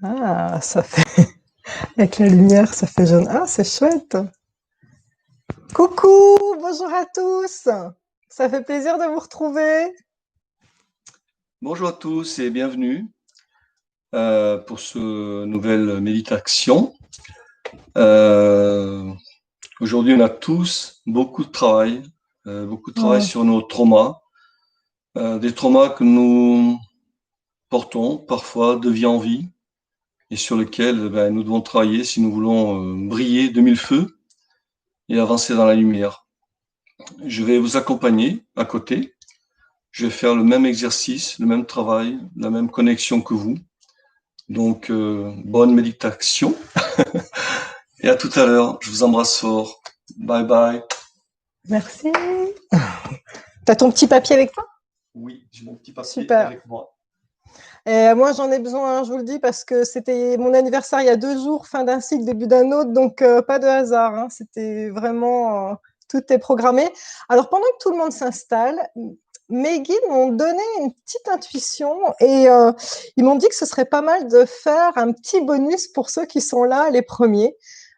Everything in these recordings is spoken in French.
Ah, ça fait avec la lumière, ça fait jaune. Ah, c'est chouette. Coucou, bonjour à tous. Ça fait plaisir de vous retrouver. Bonjour à tous et bienvenue pour ce nouvelle méditation. Euh, Aujourd'hui, on a tous beaucoup de travail Mm. sur nos traumas, des traumas que nous portons parfois de vie en vie et sur lesquels nous devons travailler si nous voulons briller de mille feux et avancer dans la lumière. Je vais vous accompagner à côté. Je vais faire le même exercice, le même travail, la même connexion que vous. Donc, bonne méditation. Et à tout à l'heure. Je vous embrasse fort. Bye bye. Merci. T'as ton petit papier avec toi? Oui, j'ai mon petit papier Super. avec moi. Et moi, j'en ai besoin, je vous le dis, parce que c'était mon anniversaire il y a 2 jours, fin d'un cycle, début d'un autre, donc pas de hasard, hein. C'était vraiment, tout est programmé. Alors, pendant que tout le monde s'installe, mes guides m'ont donné une petite intuition et ils m'ont dit que ce serait pas mal de faire un petit bonus pour ceux qui sont là, les premiers,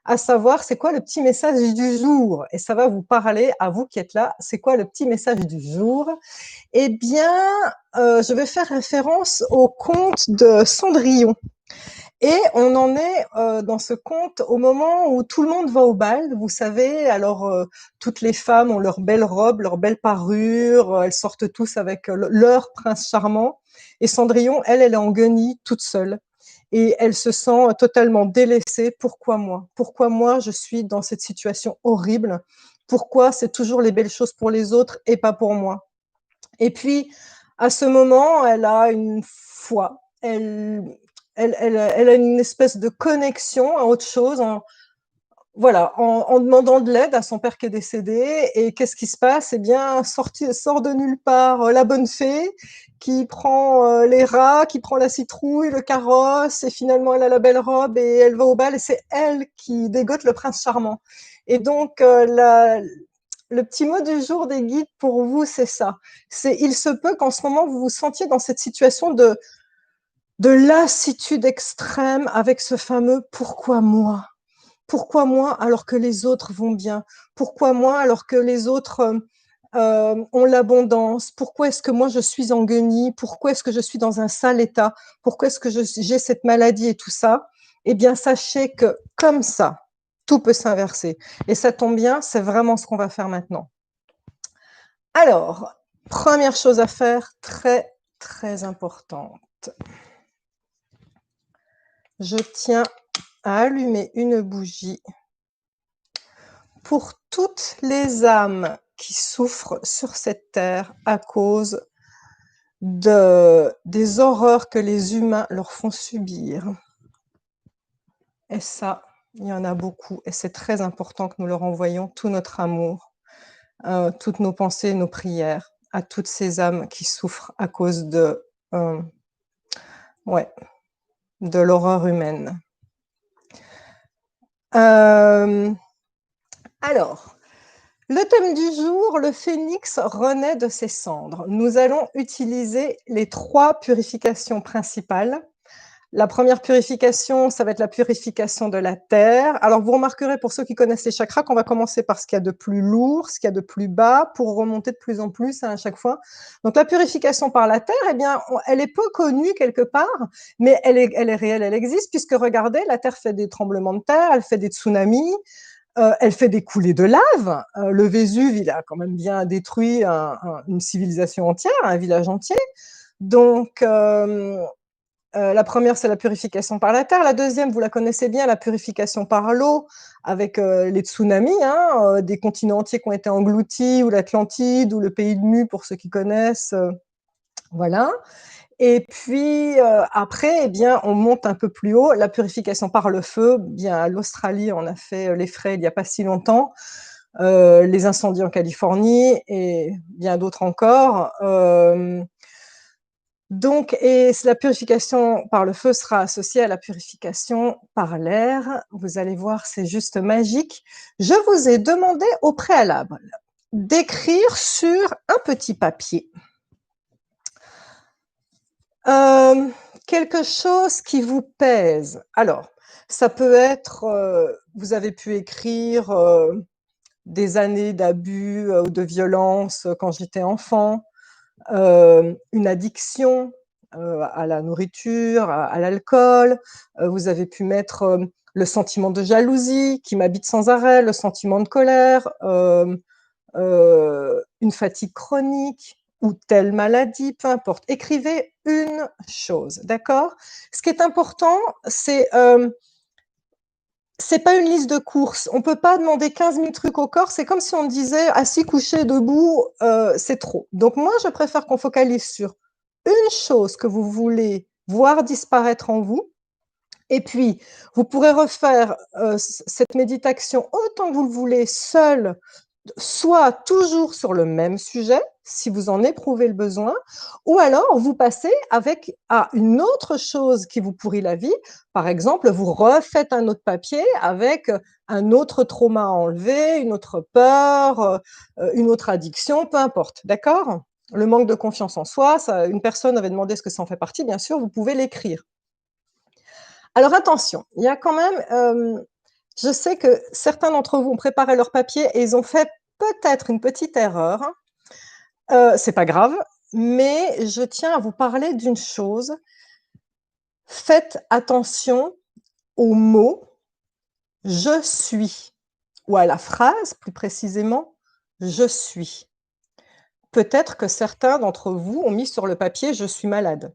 à savoir c'est quoi le petit message du jour. Et ça va vous parler à vous qui êtes là. C'est quoi le petit message du jour? Eh bien, je vais faire référence au conte de Cendrillon. Et on en est dans ce conte au moment où tout le monde va au bal, vous savez. Alors, toutes les femmes ont leurs belles robes, leurs belles parures, elles sortent tous avec leur prince charmant. Et Cendrillon, elle est en guenille, toute seule. Et elle se sent totalement délaissée. Pourquoi moi? Pourquoi moi, je suis dans cette situation horrible? Pourquoi c'est toujours les belles choses pour les autres et pas pour moi? Et puis, à ce moment, elle a une foi. Elle a une espèce de connexion à autre chose, voilà, en demandant de l'aide à son père qui est décédé. Et qu'est-ce qui se passe? Eh bien, sort de nulle part la bonne fée qui prend les rats, qui prend la citrouille, le carrosse, et finalement elle a la belle robe et elle va au bal, et c'est elle qui dégote le prince charmant. Et donc, le petit mot du jour des guides pour vous, c'est ça. Il se peut qu'en ce moment, vous vous sentiez dans cette situation de lassitude extrême avec ce fameux « pourquoi moi ?» Pourquoi moi alors que les autres vont bien? Pourquoi moi alors que les autres ont l'abondance? Pourquoi est-ce que moi je suis en guenille? Pourquoi est-ce que je suis dans un sale état? Pourquoi est-ce que j'ai cette maladie et tout ça? Eh bien, sachez que comme ça, tout peut s'inverser. Et ça tombe bien, c'est vraiment ce qu'on va faire maintenant. Alors, première chose à faire, très, très importante. Je tiens à allumer une bougie pour toutes les âmes qui souffrent sur cette terre à cause des horreurs que les humains leur font subir. Et ça, il y en a beaucoup. Et c'est très important que nous leur envoyions tout notre amour, toutes nos pensées, nos prières à toutes ces âmes qui souffrent à cause ouais, de l'horreur humaine. Alors, le thème du jour, le phénix renaît de ses cendres. Nous allons utiliser les 3 purifications principales. La première purification, ça va être la purification de la terre. Alors, vous remarquerez, pour ceux qui connaissent les chakras, qu'on va commencer par ce qu'il y a de plus lourd, ce qu'il y a de plus bas, pour remonter de plus en plus à chaque fois. Donc, la purification par la terre, eh bien, elle est peu connue quelque part, mais elle est réelle, elle existe, puisque regardez, la terre fait des tremblements de terre, elle fait des tsunamis, elle fait des coulées de lave. Le Vésuve, il a quand même bien détruit une civilisation entière, un village entier. Donc, la première, c'est la purification par la terre. La deuxième, vous la connaissez bien, la purification par l'eau, avec les tsunamis, hein, des continents entiers qui ont été engloutis, ou l'Atlantide, ou le pays de Mu, pour ceux qui connaissent. Voilà. Et puis après, eh bien, on monte un peu plus haut, la purification par le feu. Bien, l'Australie en a fait les frais il n'y a pas si longtemps, les incendies en Californie et bien d'autres encore. Donc, et la purification par le feu sera associée à la purification par l'air. Vous allez voir, c'est juste magique. Je vous ai demandé au préalable d'écrire sur un petit papier quelque chose qui vous pèse. Alors, ça peut être, vous avez pu écrire des années d'abus ou de violence quand j'étais enfant, une addiction à la nourriture, à l'alcool. Vous avez pu mettre le sentiment de jalousie qui m'habite sans arrêt, le sentiment de colère, une fatigue chronique ou telle maladie, peu importe. Écrivez une chose, d'accord? Ce qui est important, c'est pas une liste de courses. On peut pas demander 15 000 trucs au corps. C'est comme si on disait assis, couché, debout, c'est trop. Donc moi, je préfère qu'on focalise sur une chose que vous voulez voir disparaître en vous. Et puis, vous pourrez refaire cette méditation autant que vous le voulez, seul, soit toujours sur le même sujet, si vous en éprouvez le besoin, ou alors vous passez à une autre chose qui vous pourrit la vie. Par exemple, vous refaites un autre papier avec un autre trauma à enlever, une autre peur, une autre addiction, peu importe, d'accord? Le manque de confiance en soi, une personne avait demandé ce que ça en fait partie, bien sûr, vous pouvez l'écrire. Alors attention, il y a quand même, je sais que certains d'entre vous ont préparé leur papier et ils ont fait peut-être une petite erreur. C'est pas grave, mais je tiens à vous parler d'une chose. Faites attention aux mots je suis ou à la phrase plus précisément je suis. Peut-être que certains d'entre vous ont mis sur le papier je suis malade.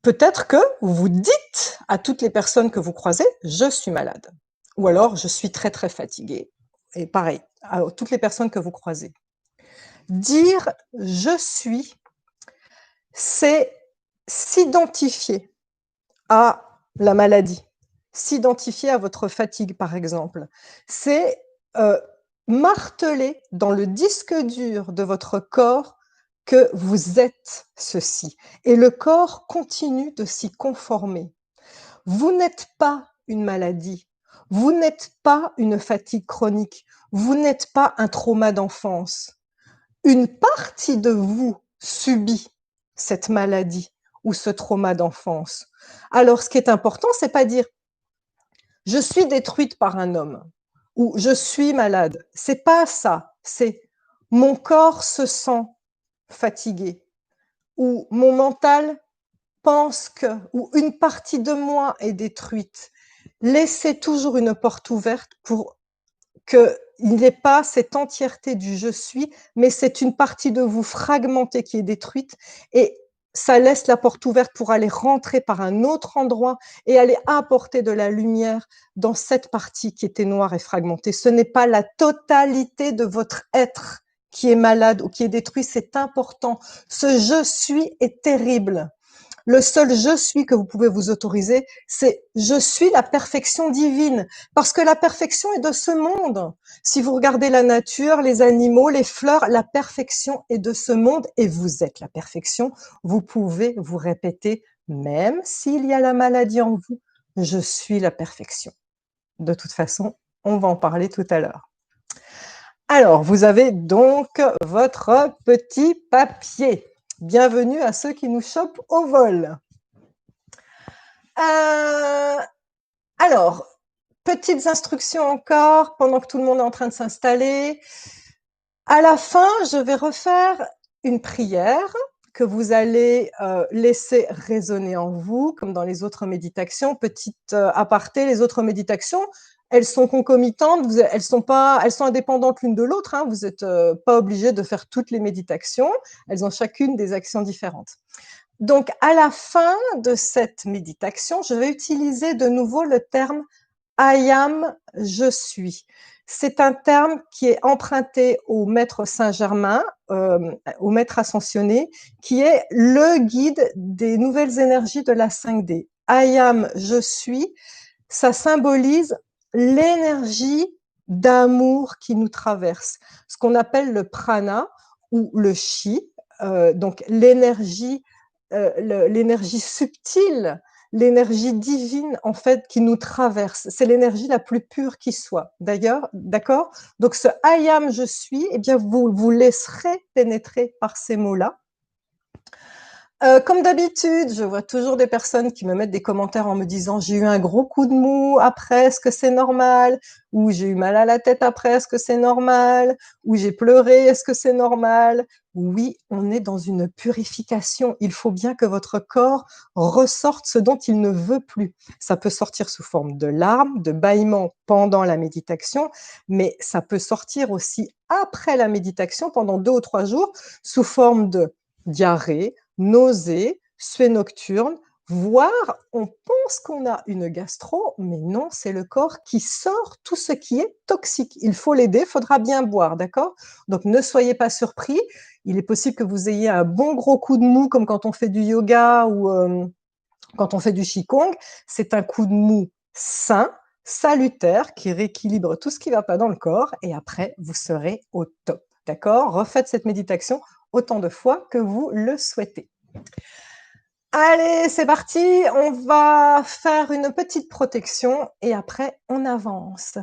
Peut-être que vous dites à toutes les personnes que vous croisez je suis malade. Ou alors je suis très très fatiguée. Et pareil, à toutes les personnes que vous croisez. Dire je suis, c'est s'identifier à la maladie, s'identifier à votre fatigue, par exemple. C'est marteler dans le disque dur de votre corps que vous êtes ceci. Et le corps continue de s'y conformer. Vous n'êtes pas une maladie, vous n'êtes pas une fatigue chronique, vous n'êtes pas un trauma d'enfance. Une partie de vous subit cette maladie ou ce trauma d'enfance. Alors, ce qui est important, c'est pas dire je suis détruite par un homme ou je suis malade. C'est pas ça. C'est mon corps se sent fatigué ou mon mental pense que ou une partie de moi est détruite. Laissez toujours une porte ouverte pour qu'il n'y ait pas cette entièreté du je suis, mais c'est une partie de vous fragmentée qui est détruite et ça laisse la porte ouverte pour aller rentrer par un autre endroit et aller apporter de la lumière dans cette partie qui était noire et fragmentée. Ce n'est pas la totalité de votre être qui est malade ou qui est détruit, c'est important. Ce je suis est terrible. Le seul je suis que vous pouvez vous autoriser, c'est je suis la perfection divine, parce que la perfection est de ce monde. Si vous regardez la nature, les animaux, les fleurs, la perfection est de ce monde et vous êtes la perfection. Vous pouvez vous répéter, même s'il y a la maladie en vous, je suis la perfection. De toute façon, on va en parler tout à l'heure. Alors, vous avez donc votre petit papier. Bienvenue à ceux qui nous chopent au vol. Alors, petites instructions encore pendant que tout le monde est en train de s'installer. À la fin, je vais refaire une prière que vous allez laisser résonner en vous, comme dans les autres méditations. Petite aparté, les autres méditations, elles sont concomitantes, elles sont indépendantes l'une de l'autre. Hein, vous n'êtes pas obligé de faire toutes les méditations. Elles ont chacune des actions différentes. Donc, à la fin de cette méditation, je vais utiliser de nouveau le terme I am, je suis. C'est un terme qui est emprunté au maître Saint-Germain, au maître ascensionné, qui est le guide des nouvelles énergies de la 5D. I am, je suis, ça symbolise l'énergie d'amour qui nous traverse, ce qu'on appelle le prana ou le chi, donc l'énergie subtile, l'énergie divine en fait qui nous traverse. C'est l'énergie la plus pure qui soit. D'ailleurs, d'accord? Donc ce I am, je suis, eh bien vous vous laisserez pénétrer par ces mots-là. Comme d'habitude, je vois toujours des personnes qui me mettent des commentaires en me disant: «J'ai eu un gros coup de mou après, est-ce que c'est normal?» ou «J'ai eu mal à la tête après, est-ce que c'est normal?» ou «J'ai pleuré, est-ce que c'est normal?» Oui, on est dans une purification. Il faut bien que votre corps ressorte ce dont il ne veut plus. Ça peut sortir sous forme de larmes, de bâillements pendant la méditation, mais ça peut sortir aussi après la méditation pendant 2 ou 3 jours sous forme de diarrhée, nausées, suées nocturnes, voire on pense qu'on a une gastro, mais non, c'est le corps qui sort tout ce qui est toxique. Il faut l'aider, il faudra bien boire, d'accord? Donc ne soyez pas surpris. Il est possible que vous ayez un bon gros coup de mou, comme quand on fait du yoga ou quand on fait du qigong. C'est un coup de mou sain, salutaire, qui rééquilibre tout ce qui ne va pas dans le corps, et après, vous serez au top, d'accord? Refaites cette méditation autant de fois que vous le souhaitez. Allez, c'est parti, on va faire une petite protection et après on avance.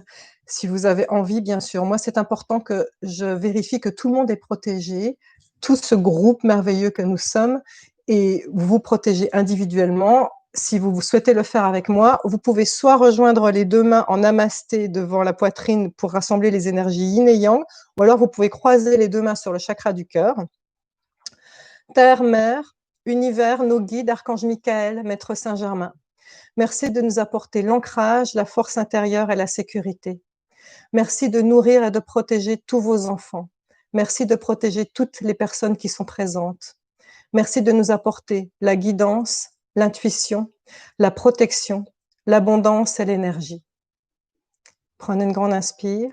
Si vous avez envie, bien sûr. Moi, c'est important que je vérifie que tout le monde est protégé, tout ce groupe merveilleux que nous sommes, et vous vous protégez individuellement. Si vous souhaitez le faire avec moi, vous pouvez soit rejoindre les 2 mains en namasté devant la poitrine pour rassembler les énergies yin et yang, ou alors vous pouvez croiser les 2 mains sur le chakra du cœur. Terre, mer, univers, nos guides, Archange Michael, Maître Saint-Germain. Merci de nous apporter l'ancrage, la force intérieure et la sécurité. Merci de nourrir et de protéger tous vos enfants. Merci de protéger toutes les personnes qui sont présentes. Merci de nous apporter la guidance, l'intuition, la protection, l'abondance et l'énergie. Prenez une grande inspire.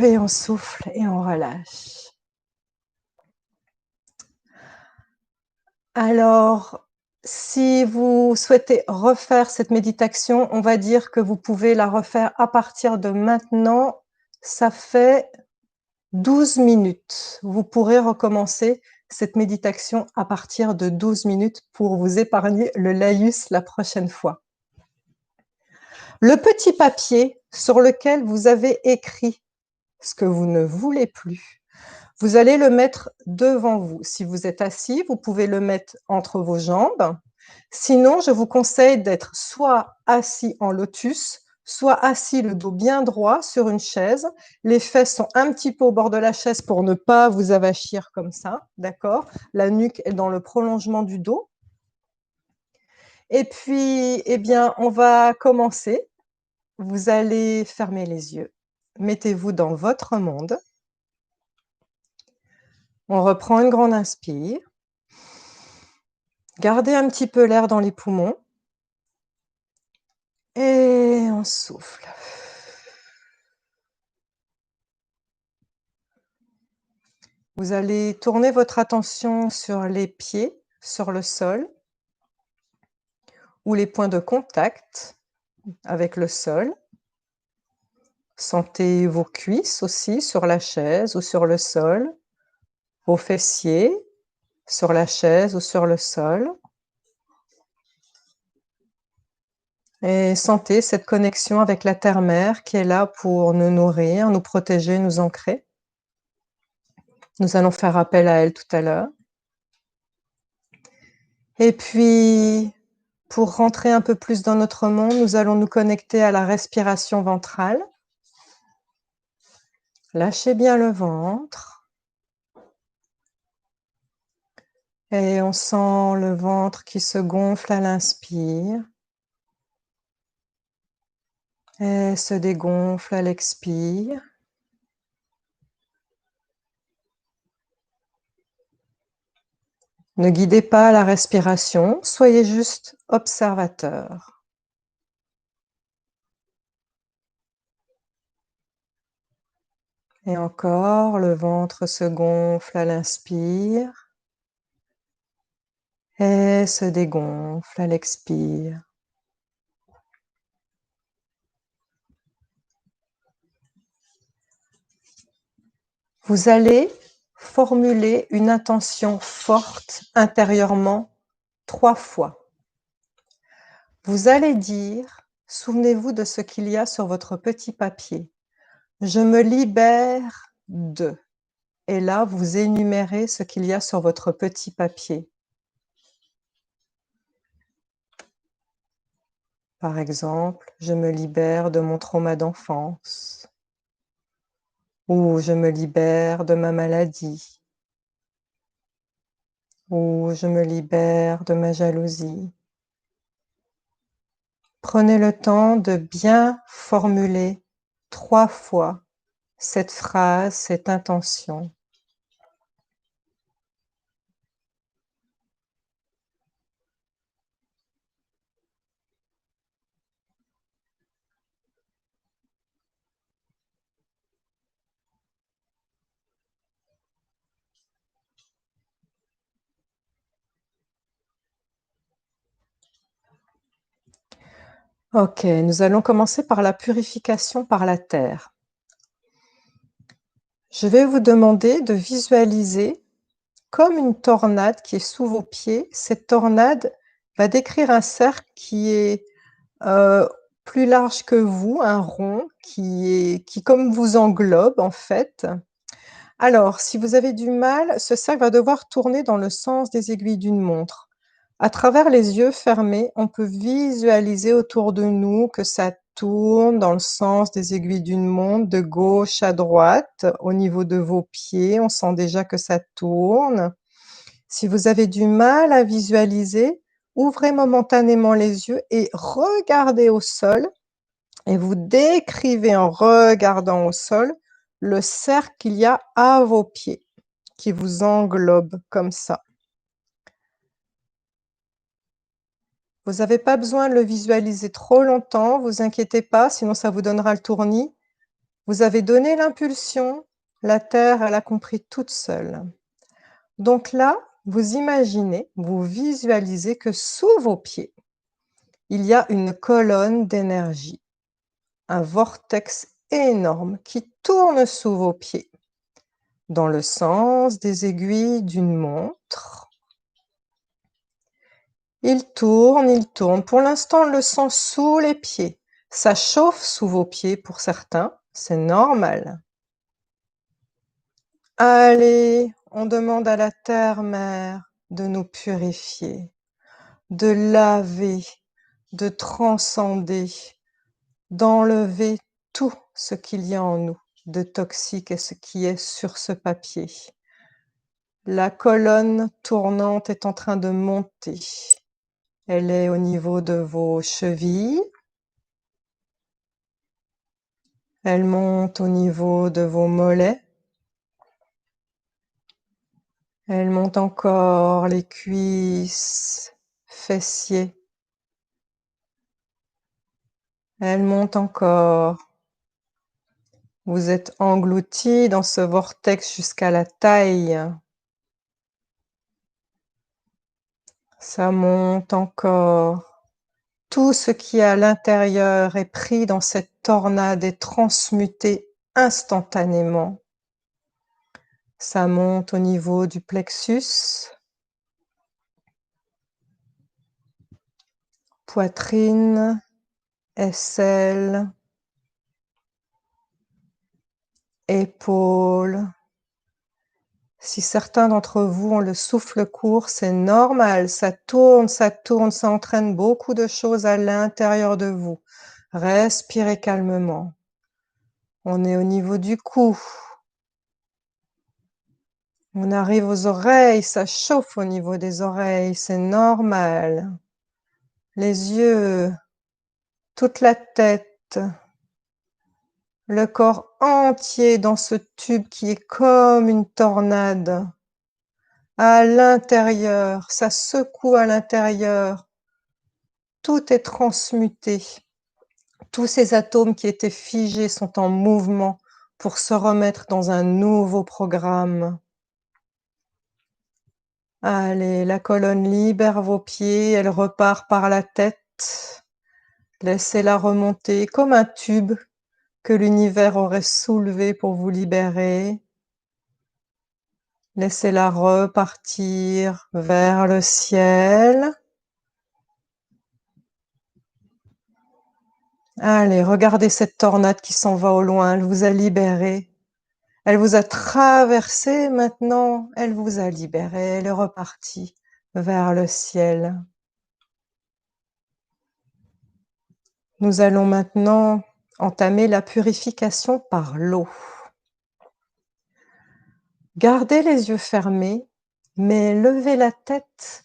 Et on souffle et on relâche. Alors, si vous souhaitez refaire cette méditation, on va dire que vous pouvez la refaire à partir de maintenant. Ça fait 12 minutes. Vous pourrez recommencer cette méditation à partir de 12 minutes pour vous épargner le laïus la prochaine fois. Le petit papier sur lequel vous avez écrit ce que vous ne voulez plus, vous allez le mettre devant vous. Si vous êtes assis, vous pouvez le mettre entre vos jambes. Sinon, je vous conseille d'être soit assis en lotus, soit assis le dos bien droit sur une chaise. Les fesses sont un petit peu au bord de la chaise pour ne pas vous avachir comme ça, d'accord? La nuque est dans le prolongement du dos. Et puis, eh bien, on va commencer. Vous allez fermer les yeux. Mettez-vous dans votre monde. On reprend une grande inspire. Gardez un petit peu l'air dans les poumons. Et on souffle. Vous allez tourner votre attention sur les pieds, sur le sol, ou les points de contact avec le sol. Sentez vos cuisses aussi sur la chaise ou sur le sol, vos fessiers sur la chaise ou sur le sol. Et sentez cette connexion avec la terre-mère qui est là pour nous nourrir, nous protéger, nous ancrer. Nous allons faire appel à elle tout à l'heure. Et puis, pour rentrer un peu plus dans notre monde, nous allons nous connecter à la respiration ventrale. Lâchez bien le ventre. Et on sent le ventre qui se gonfle à l'inspire. Et se dégonfle à l'expire. Ne guidez pas la respiration, soyez juste observateur. Et encore, le ventre se gonfle à l'inspire et se dégonfle à l'expire. Vous allez formuler une intention forte intérieurement 3 fois. Vous allez dire, souvenez-vous de ce qu'il y a sur votre petit papier. Je me libère de. et là, vous énumérez ce qu'il y a sur votre petit papier. Par exemple, je me libère de mon trauma d'enfance, ou je me libère de ma maladie, ou je me libère de ma jalousie. Prenez le temps de bien formuler 3 fois cette phrase, cette intention. OK, nous allons commencer par la purification par la terre. Je vais vous demander de visualiser comme une tornade qui est sous vos pieds. Cette tornade va décrire un cercle qui est, plus large que vous, un rond qui comme vous englobe en fait. Alors, si vous avez du mal, ce cercle va devoir tourner dans le sens des aiguilles d'une montre. À travers les yeux fermés, on peut visualiser autour de nous que ça tourne dans le sens des aiguilles d'une montre, de gauche à droite, au niveau de vos pieds. On sent déjà que ça tourne. Si vous avez du mal à visualiser, ouvrez momentanément les yeux et regardez au sol et vous décrivez en regardant au sol le cercle qu'il y a à vos pieds, qui vous englobe comme ça. Vous n'avez pas besoin de le visualiser trop longtemps, vous inquiétez pas, sinon ça vous donnera le tournis. Vous avez donné l'impulsion, la terre, elle a compris toute seule. Donc là, vous imaginez, vous visualisez que sous vos pieds, il y a une colonne d'énergie, un vortex énorme qui tourne sous vos pieds, dans le sens des aiguilles d'une montre. Il tourne, il tourne. Pour l'instant, on le sent sous les pieds. Ça chauffe sous vos pieds pour certains, c'est normal. Allez, on demande à la terre-mère de nous purifier, de laver, de transcender, d'enlever tout ce qu'il y a en nous de toxique et ce qui est sur ce papier. La colonne tournante est en train de monter. Elle est au niveau de vos chevilles. Elle monte au niveau de vos mollets. Elle monte encore les cuisses, fessiers. Elle monte encore. Vous êtes englouti dans ce vortex jusqu'à la taille. Ça monte encore. Tout ce qui est à l'intérieur est pris dans cette tornade et transmuté instantanément. Ça monte au niveau du plexus, poitrine, aisselle, épaules. Si certains d'entre vous ont le souffle court, c'est normal, ça tourne, ça entraîne beaucoup de choses à l'intérieur de vous. Respirez calmement. On est au niveau du cou. On arrive aux oreilles, ça chauffe au niveau des oreilles, c'est normal. Les yeux, toute la tête, le corps entier dans ce tube qui est comme une tornade. À l'intérieur, ça secoue à l'intérieur. Tout est transmuté. Tous ces atomes qui étaient figés sont en mouvement pour se remettre dans un nouveau programme. Allez, la colonne libère vos pieds, elle repart par la tête. Laissez-la remonter comme un tube que l'univers aurait soulevé pour vous libérer. Laissez-la repartir vers le ciel. Allez, regardez cette tornade qui s'en va au loin, elle vous a libéré. Elle vous a traversé, maintenant, elle vous a libéré, elle est repartie vers le ciel. Nous allons maintenant entamer la purification par l'eau. Gardez les yeux fermés, mais levez la tête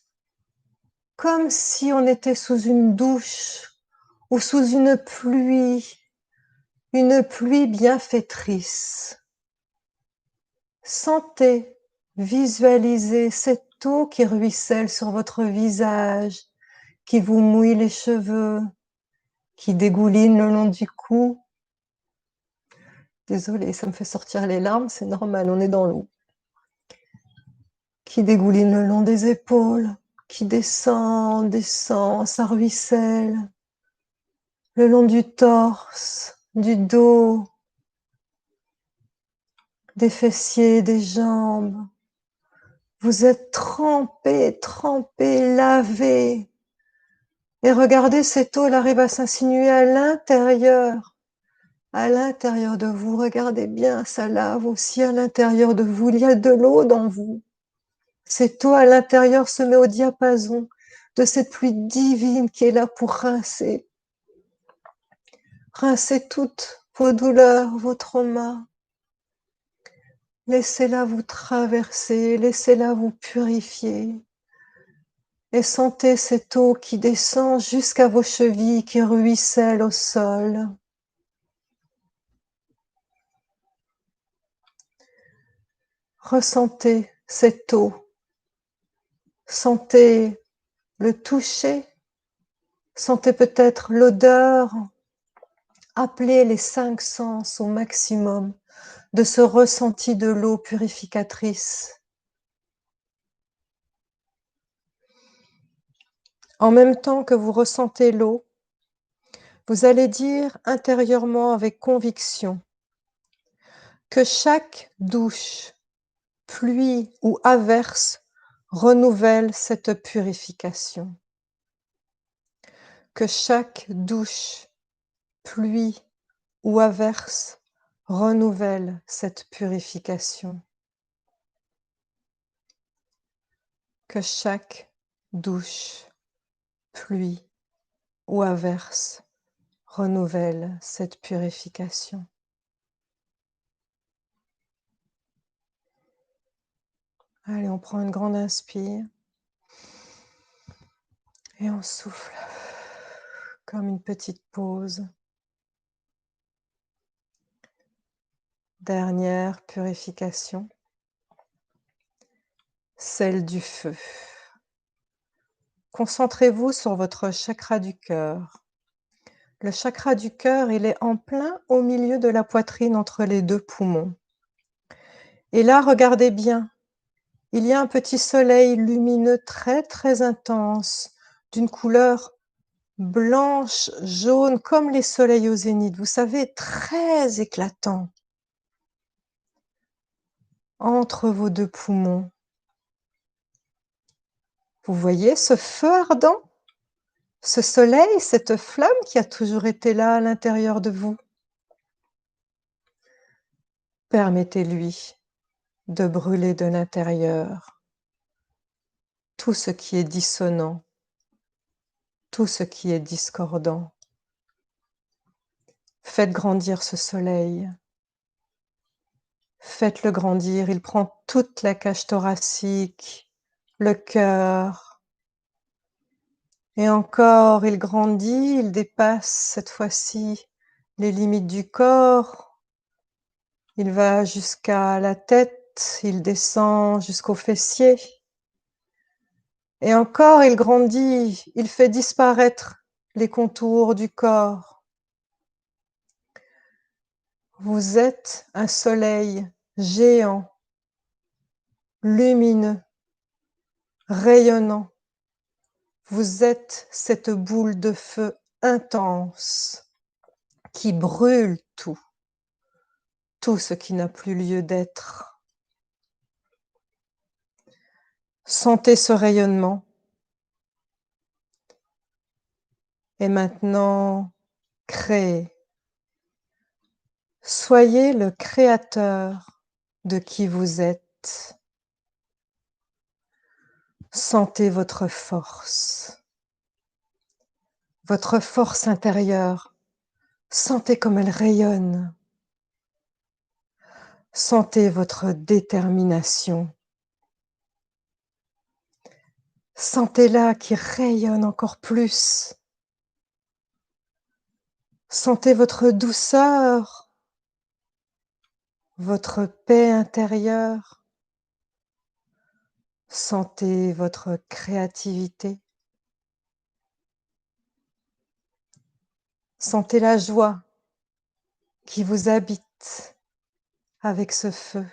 comme si on était sous une douche ou sous une pluie bienfaitrice. Sentez, visualisez cette eau qui ruisselle sur votre visage, qui vous mouille les cheveux, qui dégouline le long du cou. Désolée, ça me fait sortir les larmes, c'est normal, on est dans l'eau. Qui dégouline le long des épaules, qui descend, descend, ça ruisselle, le long du torse, du dos, des fessiers, des jambes. Vous êtes trempés, trempés, lavés. Et regardez, cette eau, elle arrive à s'insinuer à l'intérieur de vous. Regardez bien, ça lave aussi à l'intérieur de vous. Il y a de l'eau dans vous. Cette eau à l'intérieur se met au diapason de cette pluie divine qui est là pour rincer. Rincez toutes vos douleurs, vos traumas. Laissez-la vous traverser, laissez-la vous purifier. Et sentez cette eau qui descend jusqu'à vos chevilles, qui ruisselle au sol. Ressentez cette eau. Sentez le toucher. Sentez peut-être l'odeur. Appelez les 5 sens au maximum de ce ressenti de l'eau purificatrice. En même temps que vous ressentez l'eau, vous allez dire intérieurement avec conviction que chaque douche, pluie ou averse renouvelle cette purification. Que chaque douche, pluie ou averse renouvelle cette purification. Que chaque douche, pluie ou averse renouvelle cette purification. Allez, on prend une grande inspire et on souffle comme une petite pause. Dernière purification, celle du feu. Concentrez-vous sur votre chakra du cœur. Le chakra du cœur, il est en plein au milieu de la poitrine entre les 2 poumons. Et là, regardez bien, il y a un petit soleil lumineux très très intense, d'une couleur blanche, jaune, comme les soleils au zénith, vous savez, très éclatant, entre vos 2 poumons. Vous voyez ce feu ardent? Ce soleil, cette flamme qui a toujours été là à l'intérieur de vous? Permettez-lui de brûler de l'intérieur tout ce qui est dissonant, tout ce qui est discordant. Faites grandir ce soleil. Faites-le grandir, il prend toute la cage thoracique, le cœur. Et encore, il grandit, il dépasse cette fois-ci les limites du corps. Il va jusqu'à la tête, il descend jusqu'aux fessiers. Et encore, il grandit, il fait disparaître les contours du corps. Vous êtes un soleil géant, lumineux, rayonnant. Vous êtes cette boule de feu intense qui brûle tout, tout ce qui n'a plus lieu d'être. Sentez ce rayonnement. Et maintenant, créez. Soyez le créateur de qui vous êtes. Sentez votre force intérieure. Sentez comme elle rayonne. Sentez votre détermination. Sentez-la qui rayonne encore plus. Sentez votre douceur, votre paix intérieure. Sentez votre créativité. Sentez la joie qui vous habite avec ce feu.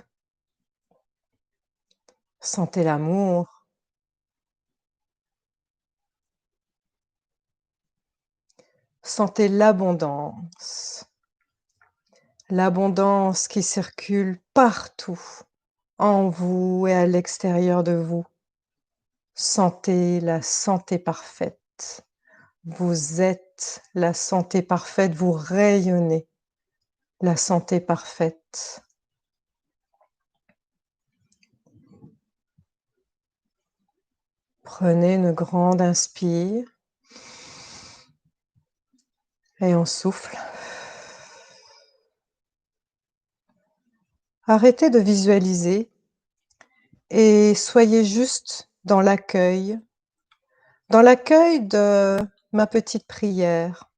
Sentez l'amour. Sentez l'abondance. L'abondance qui circule partout, en vous et à l'extérieur de vous. Sentez la santé parfaite. Vous êtes la santé parfaite, vous rayonnez la santé parfaite. Prenez une grande inspire et on souffle. Arrêtez de visualiser et soyez juste dans l'accueil de ma petite prière.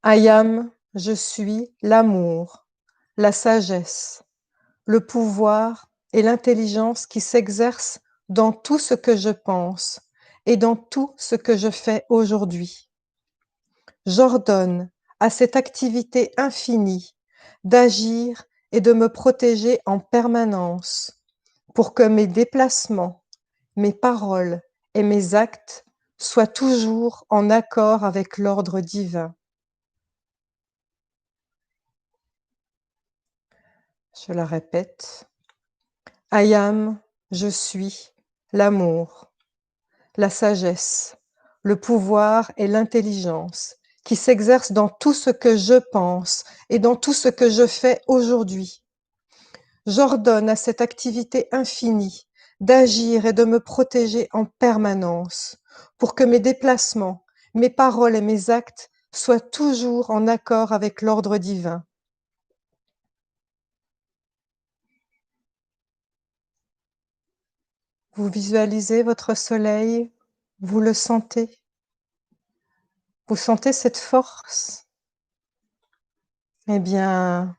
I am, je suis l'amour, la sagesse, le pouvoir et l'intelligence qui s'exercent dans tout ce que je pense et dans tout ce que je fais aujourd'hui. J'ordonne à cette activité infinie d'agir et de me protéger en permanence pour que mes déplacements, mes paroles et mes actes soient toujours en accord avec l'ordre divin. Je la répète. I am, je suis, l'amour, la sagesse, le pouvoir et l'intelligence qui s'exercent dans tout ce que je pense et dans tout ce que je fais aujourd'hui. J'ordonne à cette activité infinie d'agir et de me protéger en permanence pour que mes déplacements, mes paroles et mes actes soient toujours en accord avec l'ordre divin. Vous visualisez votre soleil, vous le sentez. Vous sentez cette force? Eh bien,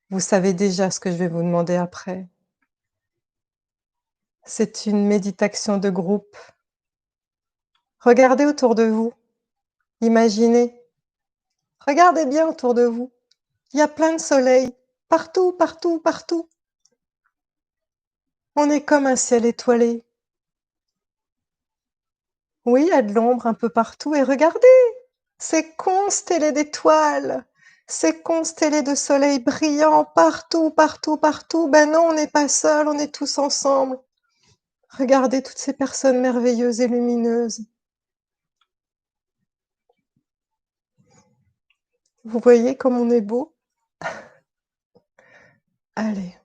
vous savez déjà ce que je vais vous demander après. C'est une méditation de groupe. Regardez autour de vous, imaginez. Regardez bien autour de vous. Il y a plein de soleils, partout, partout, partout. On est comme un ciel étoilé. Oui, il y a de l'ombre un peu partout. Et regardez, c'est constellé d'étoiles. C'est constellé de soleils brillants partout, partout, partout. Ben non, on n'est pas seuls, on est tous ensemble. Regardez toutes ces personnes merveilleuses et lumineuses. Vous voyez comme on est beau? Allez,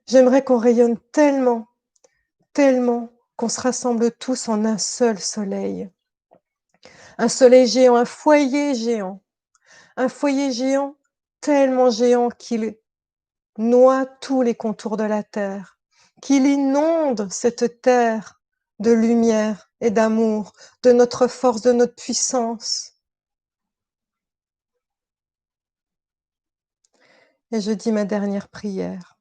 j'aimerais qu'on rayonne tellement, tellement, qu'on se rassemble tous en un seul soleil. Un soleil géant, un foyer géant tellement géant qu'il noie tous les contours de la terre, qu'il inonde cette terre de lumière et d'amour, de notre force, de notre puissance. Et je dis ma dernière prière.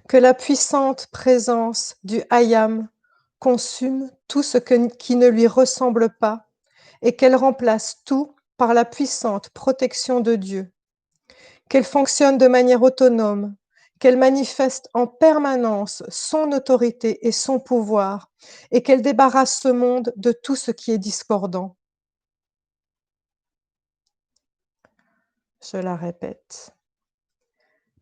Que la puissante présence du Hayam consume tout ce qui ne lui ressemble pas et qu'elle remplace tout par la puissante protection de Dieu. Qu'elle fonctionne de manière autonome, qu'elle manifeste en permanence son autorité et son pouvoir et qu'elle débarrasse ce monde de tout ce qui est discordant. Je la répète.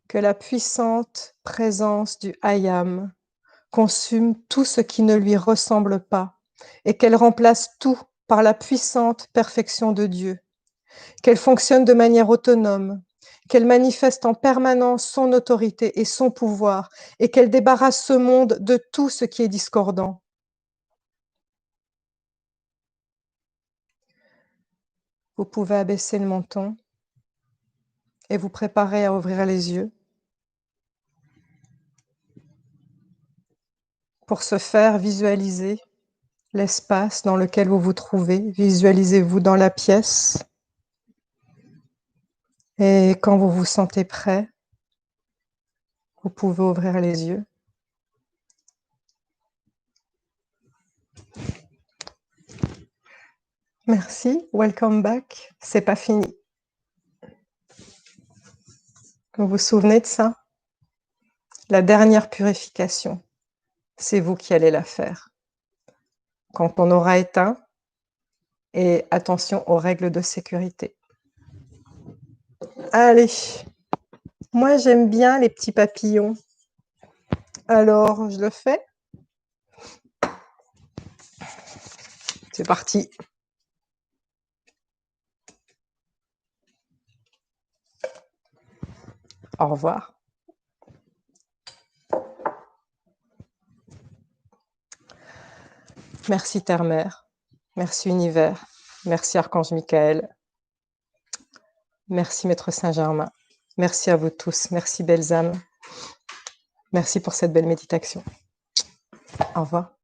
Que la puissante présence du Hayam consume tout ce qui ne lui ressemble pas et qu'elle remplace tout par la puissante perfection de Dieu, qu'elle fonctionne de manière autonome, qu'elle manifeste en permanence son autorité et son pouvoir, et qu'elle débarrasse ce monde de tout ce qui est discordant. Vous pouvez abaisser le menton et vous préparer à ouvrir les yeux. Pour ce faire, visualisez l'espace dans lequel vous vous trouvez. Visualisez-vous dans la pièce. Et quand vous vous sentez prêt, vous pouvez ouvrir les yeux. Merci, welcome back. C'est pas fini. Vous vous souvenez de ça? La dernière purification, c'est vous qui allez la faire. Quand on aura éteint, et attention aux règles de sécurité. Allez, moi j'aime bien les petits papillons. Alors, je le fais. C'est parti. Au revoir. Merci Terre-Mère, merci Univers, merci Archange Michael, merci Maître Saint-Germain, merci à vous tous, merci belles âmes, merci pour cette belle méditation. Au revoir.